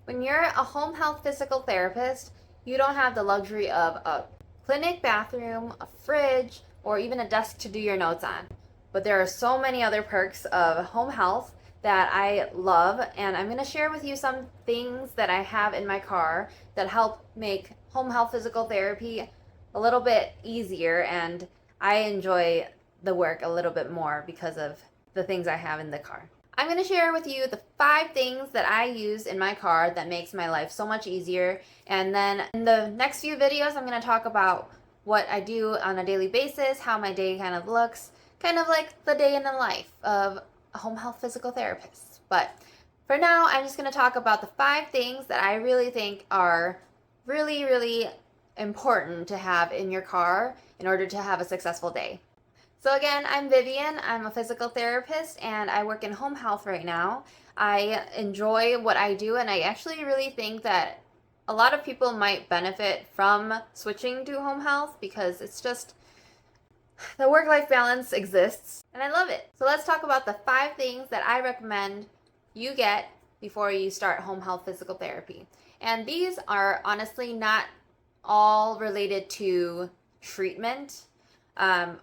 When you're a home health physical therapist, you don't have the luxury of a clinic bathroom, a fridge, or even a desk to do your notes on. But there are so many other perks of home health that I love, and I'm going to share with you some things that I have in my car that help make home health physical therapy a little bit easier, and I enjoy the work a little bit more because of the things I have in the car. I'm going to share with you the 5 things that I use in my car that makes my life so much easier. And then in the next few videos, I'm going to talk about what I do on a daily basis, how my day kind of looks, kind of like the day in the life of a home health physical therapist. But for now, I'm just going to talk about the 5 things that I really think are really important to have in your car in order to have a successful day. So again, I'm Vivian. I'm a physical therapist and I work in home health right now. I enjoy what I do and I actually really think that a lot of people might benefit from switching to home health because it's just the work-life balance exists and I love it. So let's talk about the 5 things that I recommend you get before you start home health physical therapy. And these are honestly not all related to treatment.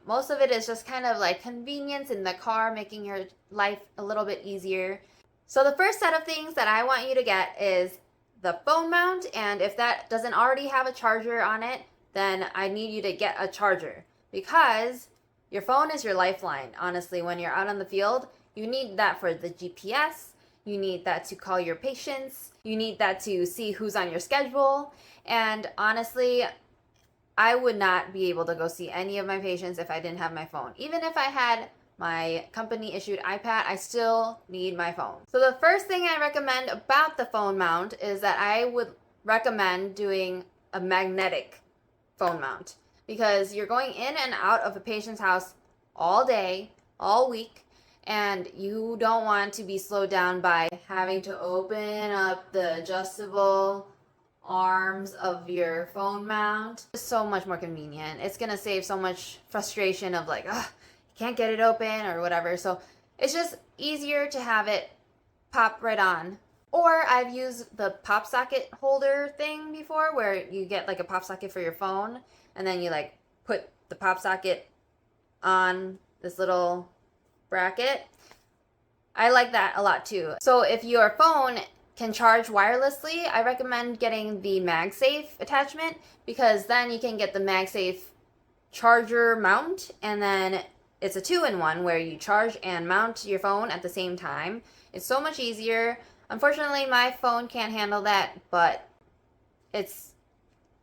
Most of it is just kind of like convenience in the car, making your life a little bit easier. So the first set of things that I want you to get is the phone mount, and if that doesn't already have a charger on it, then I need you to get a charger because your phone is your lifeline. Honestly, when you're out on the field, you need that for the GPS, you need that to call your patients, you need that to see who's on your schedule, and honestly, I would not be able to go see any of my patients if I didn't have my phone. Even if I had my company issued iPad, I still need my phone. So the first thing I recommend about the phone mount is that I would recommend doing a magnetic phone mount because you're going in and out of a patient's house all day, all week, and you don't want to be slowed down by having to open up the adjustable arms of your phone mount. It's so much more convenient. It's gonna save so much frustration of like, ugh, can't get it open or whatever. So it's just easier to have it pop right on. Or I've used the pop socket holder thing before where you get like a pop socket for your phone and then you like put the pop socket on this little bracket. I like that a lot too. So if your phone can charge wirelessly, I recommend getting the MagSafe attachment because then you can get the MagSafe charger mount and then it's a 2-in-1 where you charge and mount your phone at the same time. It's so much easier. Unfortunately, my phone can't handle that, but it's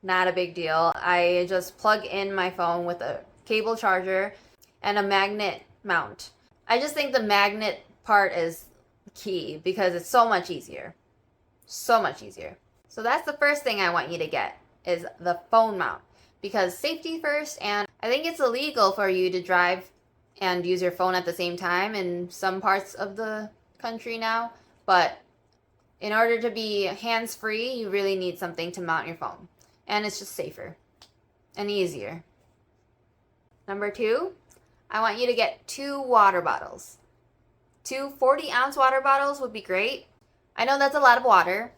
not a big deal. I just plug in my phone with a cable charger and a magnet mount. I just think the magnet part is key because it's so much easier. So much easier. So that's the first thing I want you to get is the phone mount because safety first, and I think it's illegal for you to drive and use your phone at the same time in some parts of the country now, but in order to be hands-free, you really need something to mount your phone. And it's just safer and easier. Number 2, I want you to get 2 water bottles. 2 40-ounce water bottles would be great. I know that's a lot of water.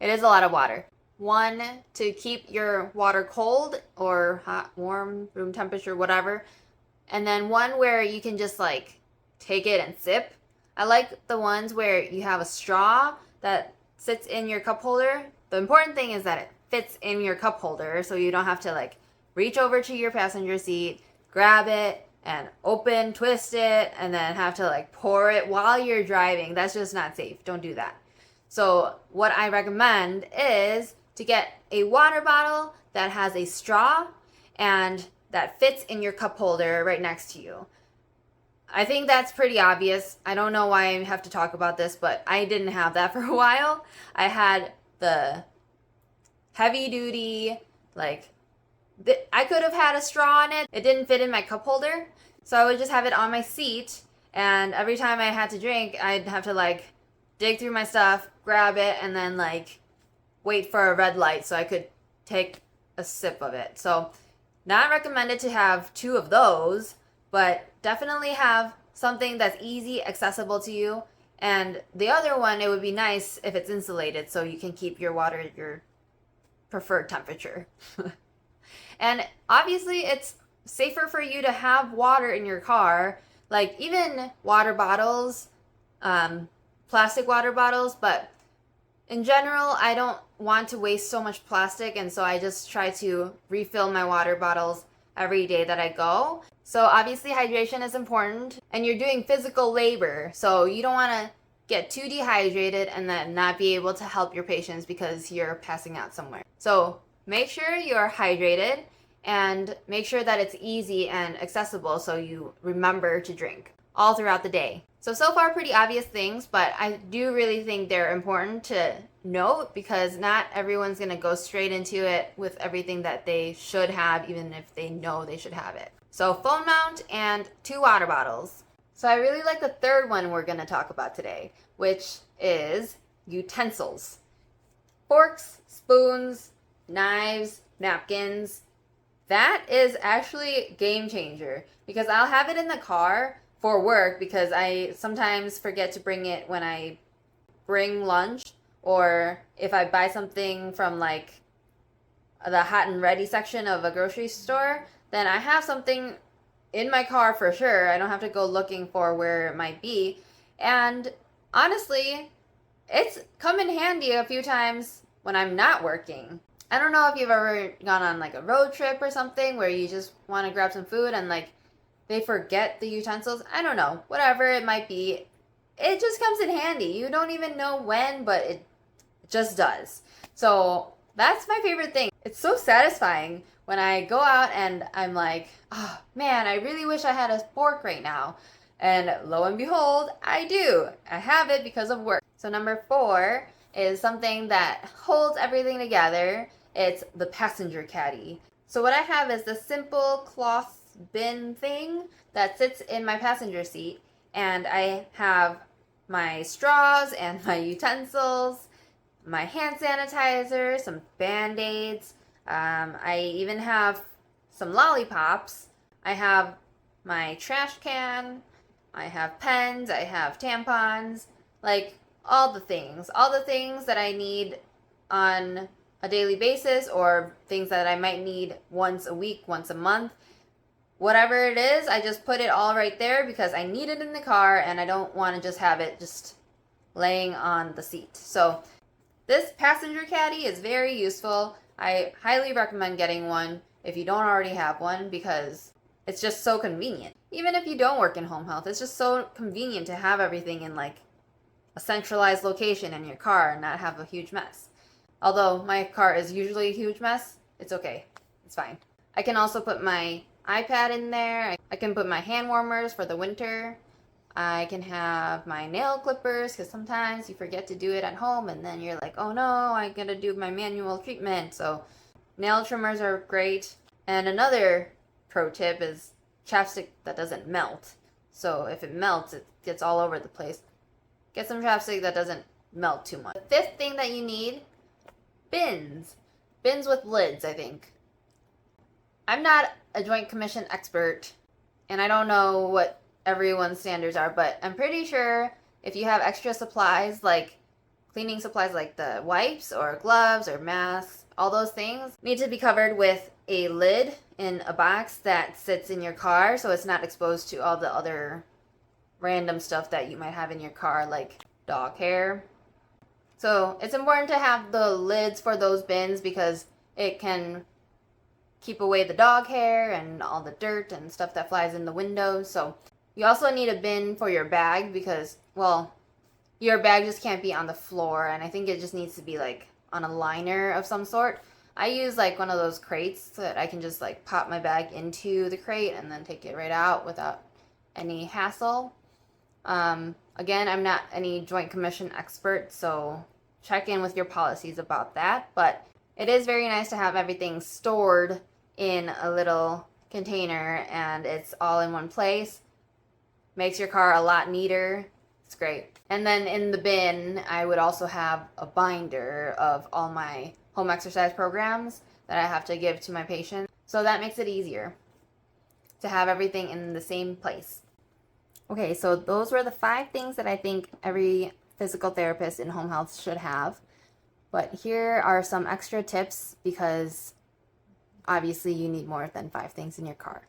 It is a lot of water. 1 to keep your water cold or hot, warm, room temperature, whatever. And then 1 where you can just like take it and sip. I like the ones where you have a straw that sits in your cup holder. The important thing is that it fits in your cup holder so you don't have to like reach over to your passenger seat, grab it, and open, twist it, and then have to like pour it while you're driving. That's just not safe. Don't do that. So what I recommend is to get a water bottle that has a straw and that fits in your cup holder right next to you. I think that's pretty obvious. I don't know why I have to talk about this, but I didn't have that for a while. I had the heavy duty, like, I could have had a straw in it. It didn't fit in my cup holder. So I would just have it on my seat. And every time I had to drink, I'd have to like dig through my stuff, grab it, and then like wait for a red light so I could take a sip of it. So not recommended to have 2 of those, but definitely have something that's easy, accessible to you. And the other one, it would be nice if it's insulated so you can keep your water at your preferred temperature. And obviously, it's safer for you to have water in your car, like even water bottles, plastic water bottles, but in general, I don't want to waste so much plastic, and so I just try to refill my water bottles every day that I go. So obviously hydration is important, and you're doing physical labor, so you don't want to get too dehydrated and then not be able to help your patients because you're passing out somewhere. So make sure you're hydrated and make sure that it's easy and accessible so you remember to drink all throughout the day. So far pretty obvious things, but I do really think they're important to note because not everyone's going to go straight into it with everything that they should have, even if they know they should have it. So phone mount and 2 water bottles. So I really like the third one we're going to talk about today, which is utensils. Forks, spoons, knives, napkins. That is actually a game changer because I'll have it in the car for work because I sometimes forget to bring it when I bring lunch, or if I buy something from like the hot and ready section of a grocery store, then I have something in my car for sure. I don't have to go looking for where it might be. And honestly, it's come in handy a few times when I'm not working. I don't know if you've ever gone on like a road trip or something where you just want to grab some food and like they forget the utensils. I don't know, whatever it might be. It just comes in handy. You don't even know when, but it just does. So that's my favorite thing. It's so satisfying when I go out and I'm like, oh man, I really wish I had a fork right now. And lo and behold, I do. I have it because of work. So number 4 is something that holds everything together. It's the passenger caddy. So what I have is the simple cloth bin thing that sits in my passenger seat, and I have my straws and my utensils, my hand sanitizer, some band-aids. I even have some lollipops. I have my trash can. I have pens. I have tampons. Like all the things that I need on a daily basis, or things that I might need once a week, once a month. Whatever it is, I just put it all right there because I need it in the car and I don't want to just have it just laying on the seat. So this passenger caddy is very useful. I highly recommend getting one if you don't already have one because it's just so convenient. Even if you don't work in home health, it's just so convenient to have everything in like a centralized location in your car and not have a huge mess. Although my car is usually a huge mess, it's okay. It's fine. I can also put my iPad in there. I can put my hand warmers for the winter. I can have my nail clippers because sometimes you forget to do it at home and then you're like, oh no, I gotta do my manual treatment. So nail trimmers are great. And another pro tip is chapstick that doesn't melt. So if it melts, it gets all over the place. Get some chapstick that doesn't melt too much. The 5th thing that you need, bins. Bins with lids, I think. I'm not a Joint Commission expert, and I don't know what everyone's standards are, but I'm pretty sure if you have extra supplies, like cleaning supplies like the wipes or gloves or masks, all those things need to be covered with a lid in a box that sits in your car so it's not exposed to all the other random stuff that you might have in your car, like dog hair. So it's important to have the lids for those bins because it can keep away the dog hair and all the dirt and stuff that flies in the windows. So you also need a bin for your bag because, well, your bag just can't be on the floor, and I think it just needs to be like on a liner of some sort. I use like one of those crates so that I can just like pop my bag into the crate and then take it right out without any hassle. Again, I'm not any Joint Commission expert, so check in with your policies about that, but it is very nice to have everything stored in a little container and it's all in one place. Makes your car a lot neater. It's great. And then in the bin, I would also have a binder of all my home exercise programs that I have to give to my patients. So that makes it easier to have everything in the same place. Okay, so those were the 5 things that I think every physical therapist in home health should have. But here are some extra tips because obviously you need more than 5 things in your car.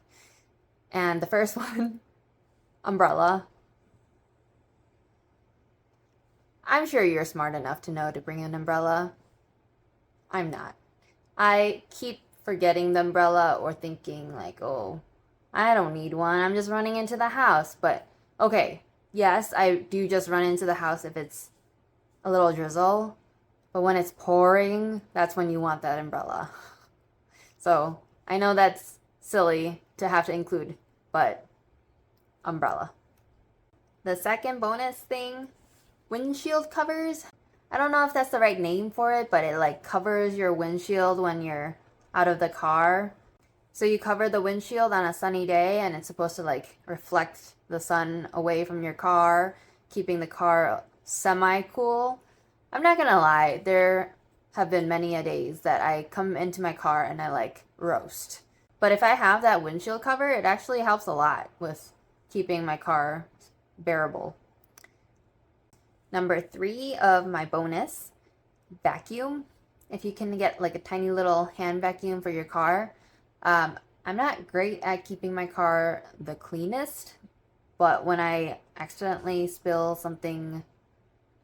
And the first one, umbrella. I'm sure you're smart enough to know to bring an umbrella. I'm not. I keep forgetting the umbrella or thinking like, oh, I don't need one. I'm just running into the house. But okay, yes, I do just run into the house if it's a little drizzle. But when it's pouring, that's when you want that umbrella. So I know that's silly to have to include, but umbrella. The second bonus thing, windshield covers. I don't know if that's the right name for it, but it like covers your windshield when you're out of the car. So you cover the windshield on a sunny day and it's supposed to like reflect the sun away from your car, keeping the car semi-cool. I'm not gonna lie, there have been many a days that I come into my car and I like roast. But if I have that windshield cover, it actually helps a lot with keeping my car bearable. Number 3 of my bonus, vacuum. If you can get like a tiny little hand vacuum for your car. I'm not great at keeping my car the cleanest, but when I accidentally spill something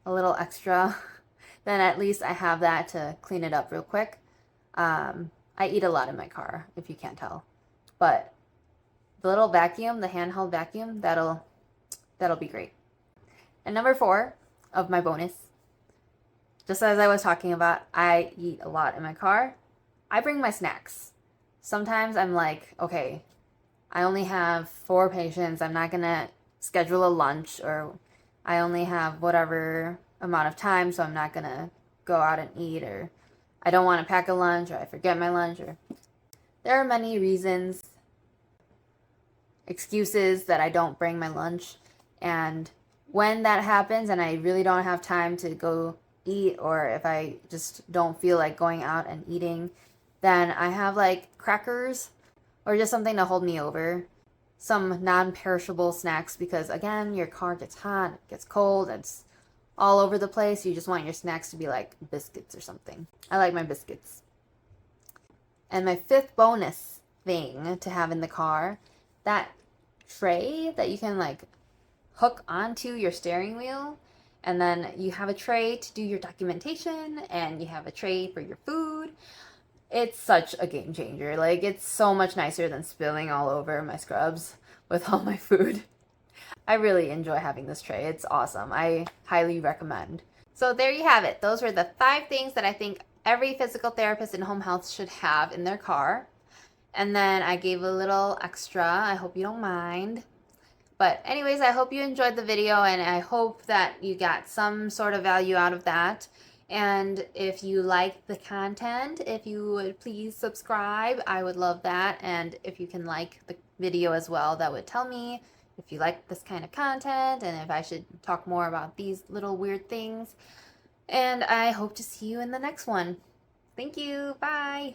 a little extra, then at least I have that to clean it up real quick. I eat a lot in my car, if you can't tell. But the little vacuum, the handheld vacuum, that'll be great. And number 4 of my bonus, just as I was talking about, I eat a lot in my car. I bring my snacks. Sometimes I'm like, okay, I only have 4 patients. I'm not going to schedule a lunch, or I only have whatever amount of time, so I'm not going to go out and eat, or I don't want to pack a lunch, or I forget my lunch, or there are many reasons, excuses that I don't bring my lunch. And when that happens and I really don't have time to go eat, or if I just don't feel like going out and eating, then I have like crackers or just something to hold me over. Some non-perishable snacks, because again, your car gets hot, it gets cold, it's all over the place. You just want your snacks to be like biscuits or something. I like my biscuits. And my 5th bonus thing to have in the car, that tray that you can like hook onto your steering wheel, and then you have a tray to do your documentation and you have a tray for your food. It's such a game changer. Like, it's so much nicer than spilling all over my scrubs with all my food. I really enjoy having this tray. It's awesome. I highly recommend. So there you have it. Those were the 5 things that I think every physical therapist in home health should have in their car. And then I gave a little extra. I hope you don't mind. But anyways, I hope you enjoyed the video, and I hope that you got some sort of value out of that. And if you like the content, if you would please subscribe, I would love that. And if you can like the video as well, that would tell me if you like this kind of content and if I should talk more about these little weird things. And I hope to see you in the next one. Thank you. Bye.